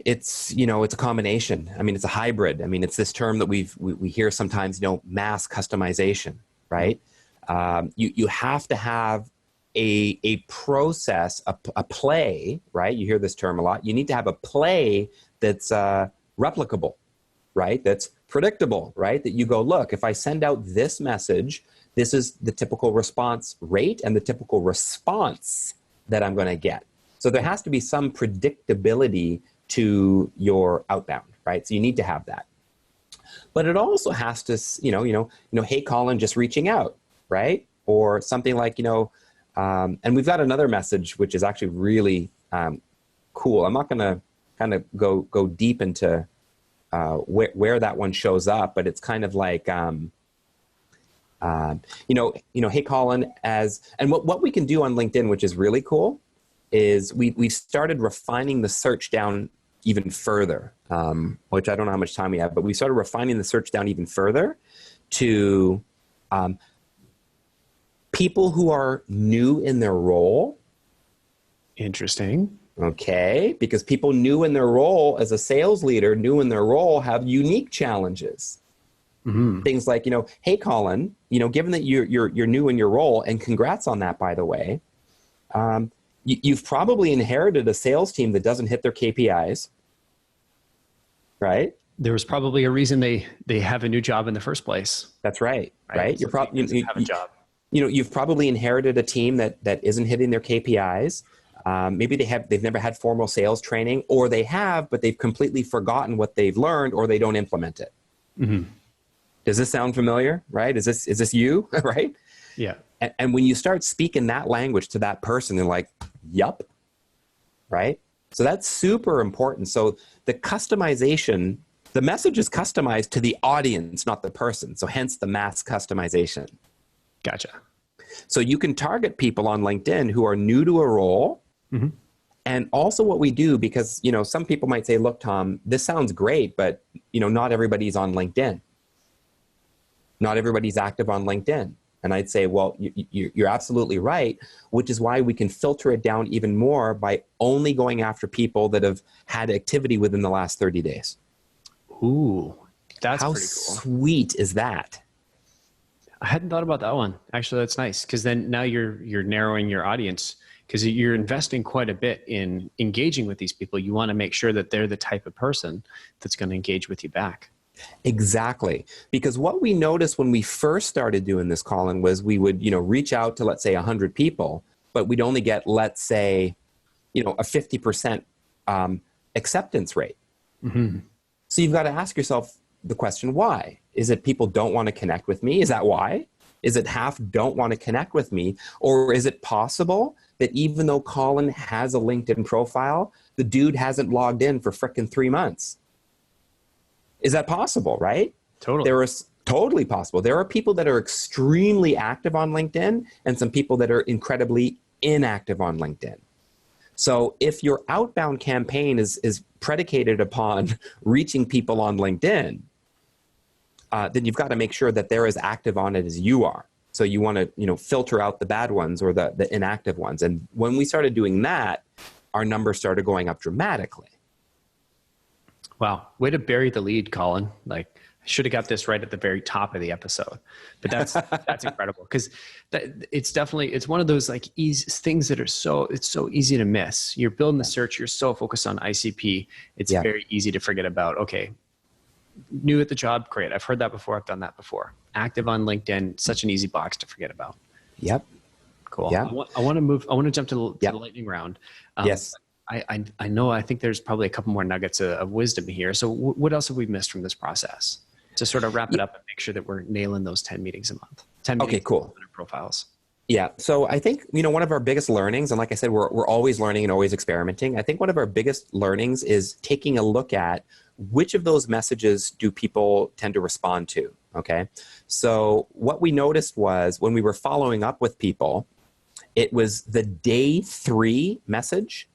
It's a combination. I mean, it's a hybrid. I mean, it's this term that we hear sometimes, mass customization, right? You have to have a process, a play, right? You hear this term a lot. You need to have a play that's replicable, right? That's predictable, right? That you go, look, if I send out this message, this is the typical response rate and the typical response that I'm going to get. So there has to be some predictability to your outbound, right? So you need to have that. But it also has to, hey, Colin, just reaching out, right? Or something like, and we've got another message, which is actually really cool. I'm not going to kind of go deep into where that one shows up, but it's kind of like, hey, Colin, and what we can do on LinkedIn, which is really cool, is we've started refining the search down even further, which I don't know how much time we have, but we started refining the search down even further to people who are new in their role. Interesting. Okay, because people new in their role as a sales leader, new in their role, have unique challenges. Mm-hmm. Things like, hey, Colin, given that you're new in your role, and congrats on that, by the way, you've probably inherited a sales team that doesn't hit their KPIs, right? There was probably a reason they have a new job in the first place. That's right. Right. You're probably have a job. You've probably inherited a team that isn't hitting their KPIs. Maybe they've never had formal sales training, or they have, but they've completely forgotten what they've learned, or they don't implement it. Mm-hmm. Does this sound familiar? Right? Is this you? Right? Yeah. And when you start speaking that language to that person, they're like, yup. Right? So that's super important. So the customization, the message is customized to the audience, not the person. So hence the mass customization. Gotcha. So you can target people on LinkedIn who are new to a role. Mm-hmm. And also what we do, because, you know, some people might say, look, Tom, this sounds great, but, you know, not everybody's on LinkedIn. Not everybody's active on LinkedIn. And I'd say, well, you're absolutely right, which is why we can filter it down even more by only going after people that have had activity within the last 30 days. Ooh, that's How pretty cool. sweet is that? I hadn't thought about that one. Actually, that's nice, because then now you're narrowing your audience, because you're investing quite a bit in engaging with these people. You want to make sure that they're the type of person that's going to engage with you back. Exactly. Because what we noticed when we first started doing this, Colin, was we would, you know, reach out to, let's say, 100 people, but we'd only get, let's say, you know, a 50% acceptance rate. Mm-hmm. So you've got to ask yourself the question, why? Is it people don't want to connect with me? Is that why? Is it half don't want to connect with me? Or is it possible that even though Colin has a LinkedIn profile, the dude hasn't logged in for frickin' 3 months? Is that possible, right? Totally. Totally possible. There are people that are extremely active on LinkedIn and some people that are incredibly inactive on LinkedIn. So if your outbound campaign is predicated upon reaching people on LinkedIn, then you've got to make sure that they're as active on it as you are. So you want to, you know, filter out the bad ones or the inactive ones. And when we started doing that, our numbers started going up dramatically. Wow. Way to bury the lead, Colin. Like, I should have got this right at the very top of the episode, but that's incredible, because it's one of those like easy things that it's so easy to miss. You're building the search. You're so focused on ICP. It's very easy to forget about, okay, new at the job. Great. I've heard that before. I've done that before. Active on LinkedIn, such an easy box to forget about. Yep. Cool. Yeah. I want to jump to the lightning round. Yes. I know, I think there's probably a couple more nuggets of wisdom here. So what else have we missed from this process to sort of wrap it up and make sure that we're nailing those 10 meetings a month? 10 meetings. Okay, cool. Profiles. Yeah. So I think, you know, one of our biggest learnings, and like I said, we're always learning and always experimenting. I think one of our biggest learnings is taking a look at which of those messages do people tend to respond to. Okay. So what we noticed was when we were following up with people, it was the day 3 message.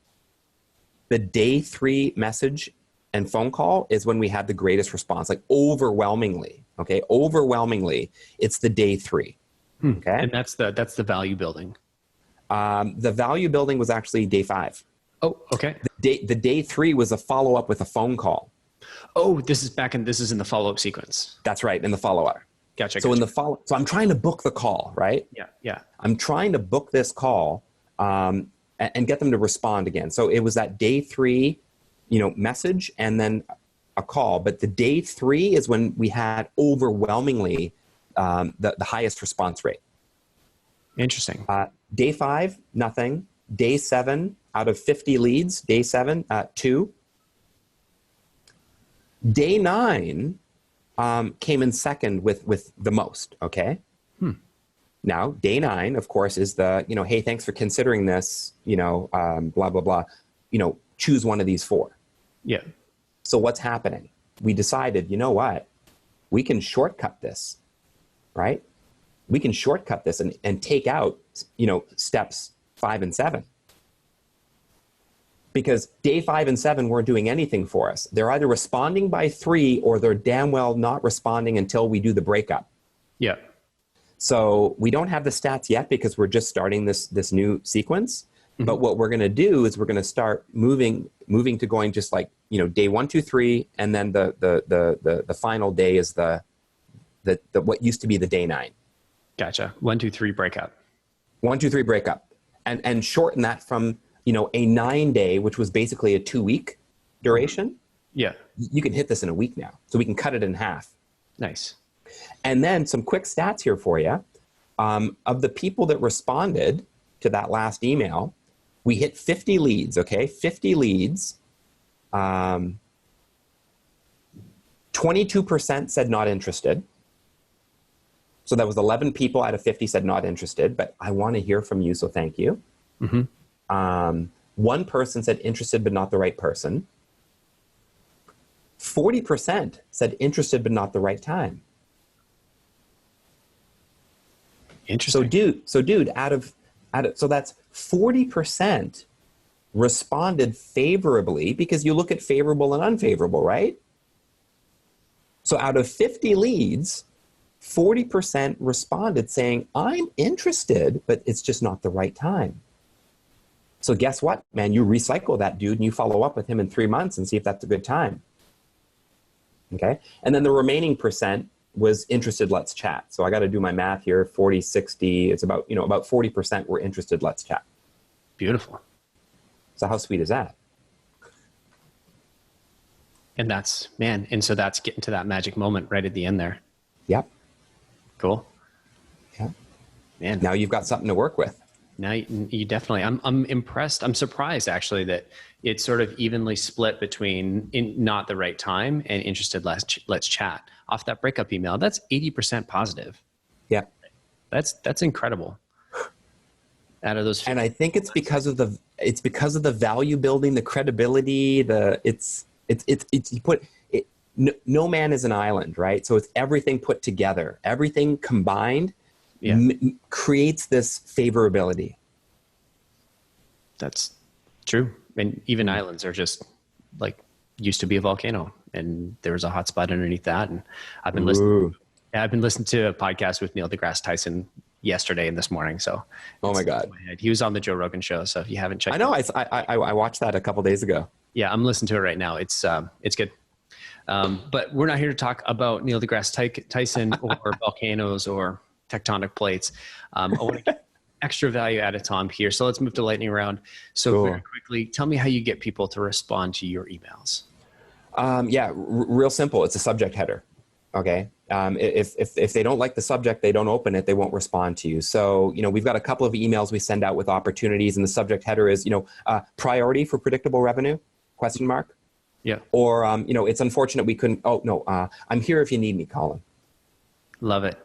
The day 3 message and phone call is when we had the greatest response, like overwhelmingly. Okay. Overwhelmingly, it's the day 3. Okay. And that's the value building. The value building was actually day 5. Oh, okay. The day 3 was a follow-up with a phone call. Oh, this is in the follow-up sequence. That's right. In the follow-up. Gotcha. So so I'm trying to book the call, right? Yeah. I'm trying to book this call, and get them to respond again. So it was that day 3, you know, message and then a call. But the day 3 is when we had overwhelmingly the highest response rate. Interesting. Day 5, nothing. Day 7, out of 50 leads, day 7, 2. Day 9 came in second with the most, okay? Now, day 9, of course, is the, you know, hey, thanks for considering this, you know, blah, blah, blah. You know, choose one of these 4. Yeah. So what's happening? We decided, you know what? We can shortcut this, right? We can shortcut this and take out, you know, steps 5 and 7. Because day 5 and 7 weren't doing anything for us. They're either responding by 3 or they're damn well not responding until we do the breakup. Yeah. So we don't have the stats yet because we're just starting this new sequence. Mm-hmm. But what we're going to do is we're going to start moving to going just like, you know, day 1, 2, 3, and then the final day is the what used to be the day 9. Gotcha. 1, 2, 3 breakup. 1, 2, 3 breakup, and shorten that from, you know, a 9-day, which was basically a 2-week duration. Yeah. You can hit this in a week now, so we can cut it in half. Nice. And then some quick stats here for you. Of the people that responded to that last email, we hit 50 leads, okay? 50 leads. 22% said not interested. So that was 11 people out of 50 said not interested, but I want to hear from you, so thank you. Mm-hmm. One person said interested but not the right person. 40% said interested but not the right time. Interesting. So dude, so that's 40% responded favorably, because you look at favorable and unfavorable, right? So out of 50 leads, 40% responded saying, I'm interested, but it's just not the right time. So guess what, man? You recycle that dude and you follow up with him in 3 months and see if that's a good time. Okay. And then the remaining percent was interested, let's chat. So I got to do my math here, 40, 60, it's about 40% were interested, let's chat. Beautiful. So how sweet is that? And so that's getting to that magic moment right at the end there. Yep. Cool. Yeah. Man. Now you've got something to work with. Now you definitely, I'm impressed. I'm surprised actually that it's sort of evenly split between not the right time and interested, let's chat. Off that breakup email, that's 80% positive. Yeah. That's incredible. Out of those, and I think it's because of the value building, the credibility, no man is an island, right? So it's everything put together, everything combined creates this favorability. That's true. And even islands are just like used to be a volcano, and there's a hot spot underneath that. And I've been listening to a podcast with DeGrasse Tyson yesterday and this morning. So, oh my God, he was on the Joe Rogan show. So if you haven't checked, I know I watched that a couple days ago. Yeah, I'm listening to it right now. It's good. But we're not here to talk about Neil deGrasse Tyson or volcanoes or tectonic plates. I want to get extra value out of Tom here. So let's move to lightning round. So cool. Very quickly, tell me how you get people to respond to your emails. Real simple. It's a subject header. Okay. If they don't like the subject, they don't open it, they won't respond to you. So, we've got a couple of emails we send out with opportunities, and the subject header is, priority for predictable revenue, ? Yeah. Or, it's unfortunate we couldn't, I'm here if you need me, Colin. Love it.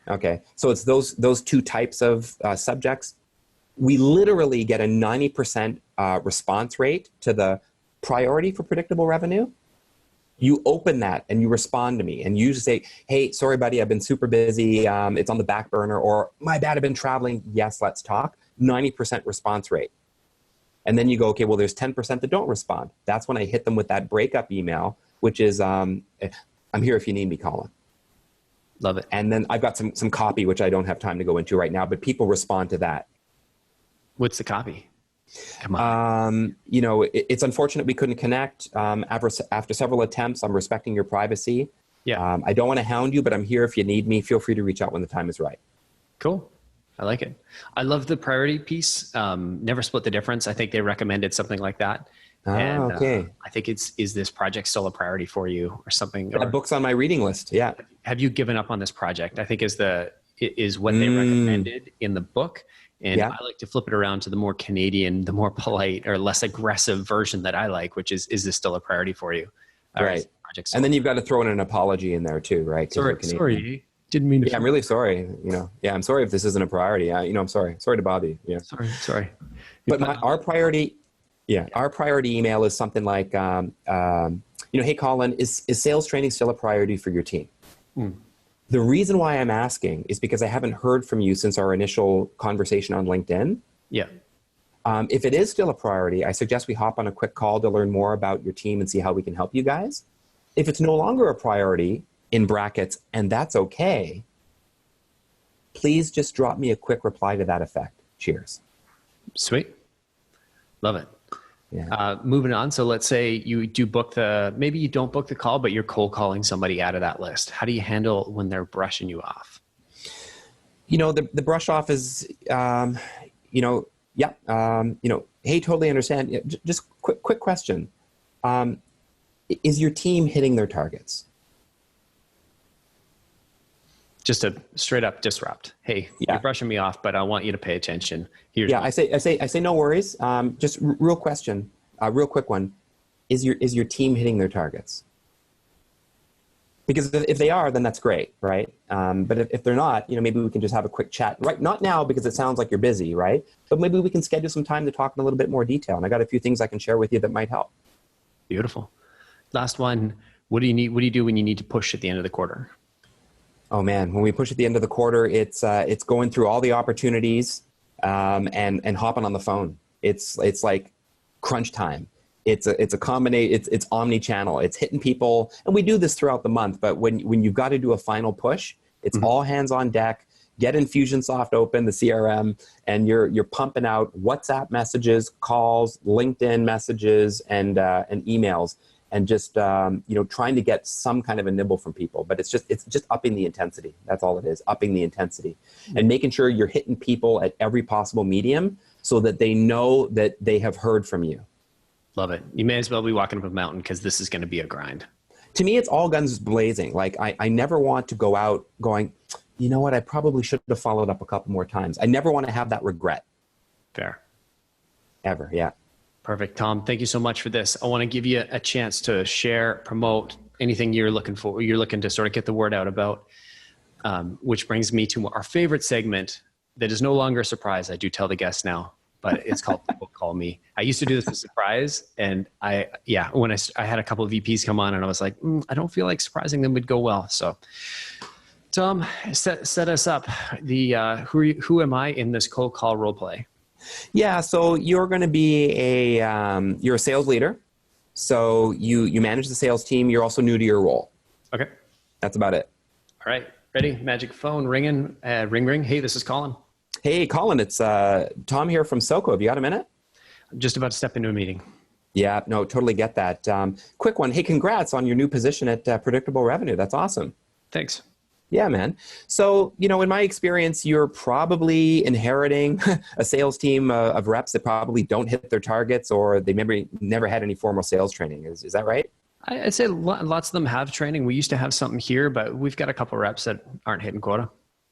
Okay. So it's those two types of subjects. We literally get a 90% response rate to the priority for predictable revenue. You open that and you respond to me and you just say, hey, sorry, buddy, I've been super busy. It's on the back burner, or my bad, I've been traveling. Yes, let's talk. 90% response rate. And then you go, okay, well, there's 10% that don't respond. That's when I hit them with that breakup email, which is, I'm here if you need me, Colin. Love it. And then I've got some copy, which I don't have time to go into right now, but people respond to that. What's the copy? Come on. It's unfortunate we couldn't connect. After several attempts, I'm respecting your privacy. Yeah. I don't want to hound you, but I'm here if you need me. Feel free to reach out when the time is right. Cool. I like it. I love the priority piece. Never split the difference. I think they recommended something like that. Okay. I think is this project still a priority for you or something? That book's on my reading list. Yeah. Have you given up on this project? I think is what they recommended in the book. And I like to flip it around to the more Canadian, the more polite or less aggressive version that I like, which is this still a priority for you? Right. And then you've got to throw in an apology in there too, right? Sorry. Didn't mean to. Yeah, I'm really sorry. I'm sorry if this isn't a priority. I'm sorry. Sorry to bother you. Yeah. Sorry. But our priority email is something like, hey, Colin, is sales training still a priority for your team? The reason why I'm asking is because I haven't heard from you since our initial conversation on LinkedIn. Yeah. If it is still a priority, I suggest we hop on a quick call to learn more about your team and see how we can help you guys. If it's no longer a priority, in brackets, and that's okay, please just drop me a quick reply to that effect. Cheers. Sweet. Love it. Yeah. Moving on. So let's say you do maybe you don't book the call, but you're cold calling somebody out of that list. How do you handle when they're brushing you off? The brush off is, hey, totally understand. Yeah, just quick question. Is your team hitting their targets? Just a straight up disrupt. Hey, you're brushing me off, but I want you to pay attention. I say no worries. Just real question, real quick one. Is your team hitting their targets? Because if they are, then that's great, right? But if they're not, maybe we can just have a quick chat. Right, not now because it sounds like you're busy, right? But maybe we can schedule some time to talk in a little bit more detail. And I got a few things I can share with you that might help. Beautiful. Last one. What do you do when you need to push at the end of the quarter? Oh man, when we push at the end of the quarter, it's going through all the opportunities and hopping on the phone. It's like crunch time. It's a combination. It's omni-channel. It's hitting people, and we do this throughout the month. But when you've got to do a final push, it's all hands on deck. Get Infusionsoft open, the CRM, and you're pumping out WhatsApp messages, calls, LinkedIn messages, and emails, and just trying to get some kind of a nibble from people. But it's just upping the intensity. That's all it is, upping the intensity, and making sure you're hitting people at every possible medium so that they know that they have heard from you. Love it. You may as well be walking up a mountain because this is going to be a grind. To me, it's all guns blazing. Like I never want to go out going, you know what, I probably should have followed up a couple more times. I never want to have that regret. Fair. Ever, yeah. Perfect. Tom, thank you so much for this. I want to give you a chance to share, promote anything you're looking for, you're looking to sort of get the word out about, which brings me to our favorite segment that is no longer a surprise. I do tell the guests now, but it's called People Call Me. I used to do this as a surprise. And when I had a couple of VPs come on and I was like, I don't feel like surprising them would go well. So Tom, set us up. Who am I in this cold call role play? Yeah, so you're going to be you're a sales leader. So you manage the sales team. You're also new to your role. Okay. That's about it. All right. Ready? Magic phone ringing. Ring, ring. Hey, this is Colin. Hey, Colin, it's Tom here from SoCo. Have you got a minute? I'm just about to step into a meeting. Yeah, no, totally get that. Quick one. Hey, congrats on your new position at Predictable Revenue. That's awesome. Thanks. Yeah, man. So, in my experience, you're probably inheriting a sales team of reps that probably don't hit their targets or they maybe never had any formal sales training. Is that right? I'd say lots of them have training. We used to have something here, but we've got a couple of reps that aren't hitting quota.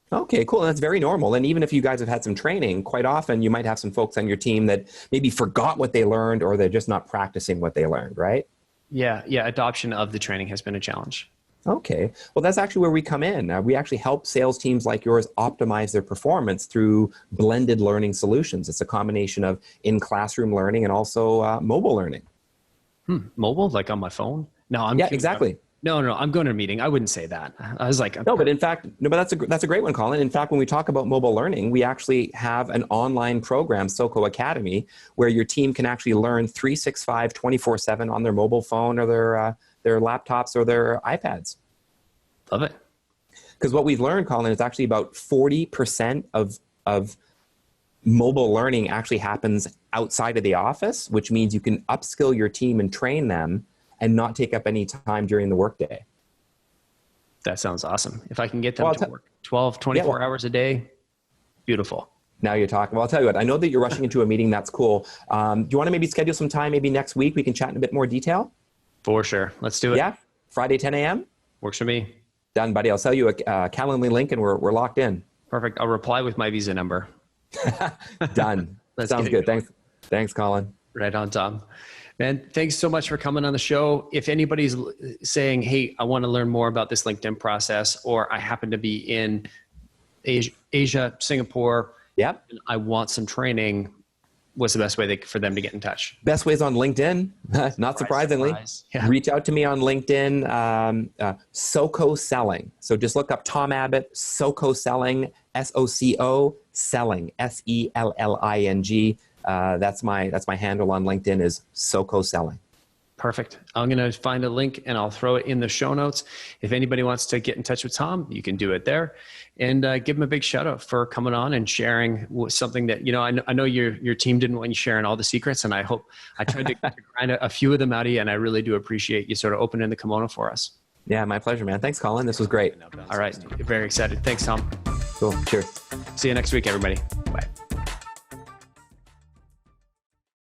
Okay, cool. And that's very normal. And even if you guys have had some training, quite often you might have some folks on your team that maybe forgot what they learned or they're just not practicing what they learned, right? Yeah. Adoption of the training has been a challenge. Okay. Well, that's actually where we come in. We actually help sales teams like yours optimize their performance through blended learning solutions. It's a combination of in-classroom learning and also mobile learning. Mobile, like on my phone? No, exactly. No, I'm going to a meeting. I wouldn't say that. I was like, but that's a great one, Colin. In fact, when we talk about mobile learning, we actually have an online program, SoCo Academy, where your team can actually learn 365, 24/7 on their mobile phone or their laptops or their iPads. Love it. Because what we've learned, Colin, is actually about 40% of mobile learning actually happens outside of the office, which means you can upskill your team and train them and not take up any time during the workday. That sounds awesome. If I can get them to work 12, 24 hours a day, beautiful. Now you're talking. Well, I'll tell you what, I know that you're rushing into a meeting. That's cool. Do you want to maybe schedule some time, maybe next week, we can chat in a bit more detail? For sure. Let's do it. Yeah. Friday, 10 a.m. Works for me. Done, buddy. I'll sell you a Calendly link and we're locked in. Perfect. I'll reply with my Visa number. Done. Sounds good. Thanks, Colin. Right on, Tom. Man, thanks so much for coming on the show. If anybody's saying, hey, I want to learn more about this LinkedIn process, or I happen to be in Asia, Singapore, and I want some training, what's the best way for them to get in touch? Best way is on LinkedIn, not surprisingly. Yeah. Reach out to me on LinkedIn, SoCo Selling. So just look up Tom Abbott, SoCo Selling, SOCO Selling, SELLING. That's my handle on LinkedIn is SoCo Selling. Perfect. I'm going to find a link and I'll throw it in the show notes. If anybody wants to get in touch with Tom, you can do it there. And give him a big shout out for coming on and sharing something that, I know your team didn't want you sharing all the secrets, and I tried to grind a few of them out of you, and I really do appreciate you sort of opening the kimono for us. Yeah, my pleasure, man. Thanks, Colin. This was great. All right. Very excited. Thanks, Tom. Cool. Cheers. See you next week, everybody.